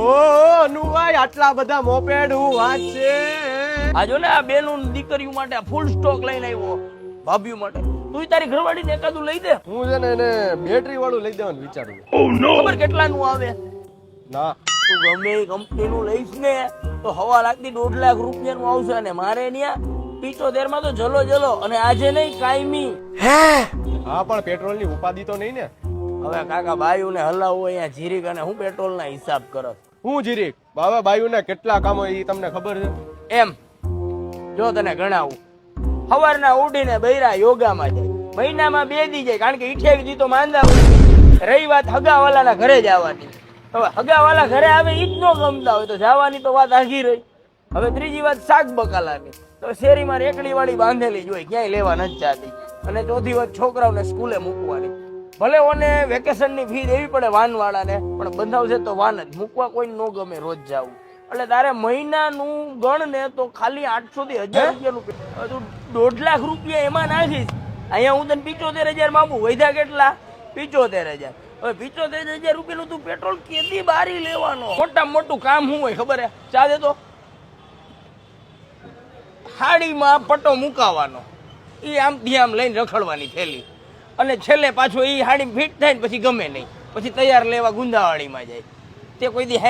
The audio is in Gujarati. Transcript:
અનુભાઈ આટલા બધા મોપેડ હું વાત છે. આ જો ને આ બેનું દીકરીઓ માટે ફૂલ સ્ટોક લઈને આવ્યો ભાભીઓ માટે. તું તારી ઘરવાળીને એકાદું લઈ દે. હું છે ને એને બેટરી વાળું લઈ દેવાનું વિચારું. ખબર કેટલાનું આવે? ના તું ગમે એ કંપનીનું લઈશ ને તો 1.5 લાખથી 1.5 લાખ રૂપિયાનું આવશે. અને મારે ત્યાં 75 માં તો જલો અને આજે નહીં કાયમી. હા પણ પેટ્રોલ ની ઉપાધિ તો નહીં ને. હવે કાકા બાયું ને હલાવું અહીંયા જીરીક અને હું પેટ્રોલ ના હિસાબ કરત. હું જીરીક બાબા બાયુ ને કેટલા કામો એ તમને ખબર છે? એમ જો તને ગણાવું, સવારના ઉઠીને બૈરા યોગામાં જાય, મહિનામાં 2 દી જાય, કારણ કે 28 દી તો માંદા હોય. રહી વાત હગાવાલાના ઘરે જવાની, હવે હગાવાલા ઘરે આવે ઈ જ ન ગમતા હોય તો જવાની તો વાત આઘી રહી. હવે ત્રીજી વાત શાક બકાલાની, તો શેરીમાં રેકડી વાળી બાંધેલી જ હોય, ક્યાંય લેવા નથી જાતી. અને ચોથી વાત છોકરાઓને સ્કૂલે મૂકવાની. ભલે ઓને વેકેશન ની ફી દેવી પડે વાન વાળાને, પણ બંધાવશે તો વાન જ મૂકવા. કોઈ ન ગમે રોજ જવું. એટલે તારે મહિનાનું ગણ ને તો ખાલી 800 થી 1000 રૂપિયાનું તું 1.5 લાખ રૂપિયા એમાં નાખીશ. અહીંયા હું તને 75,000 માંગુ, વૈધા કેટલા? 75,000. હવે 75,000 રૂપિયાનું તું પેટ્રોલ કેદી બારી લેવાનો? મોટામાં મોટું કામ શું હોય ખબર હે? ચા દે તો. હાડીમાં પટ્ટો મુકાવાનો, એ આમથી આમ લઈને રખડવાની થેલી, અને છેલ્લે પાછો એ હાડી ફિટ થાય ને પછી ગમે નહીં, પછી તૈયાર લેવા ગુંદાવાડીમાં જાય. તે કોઈ દી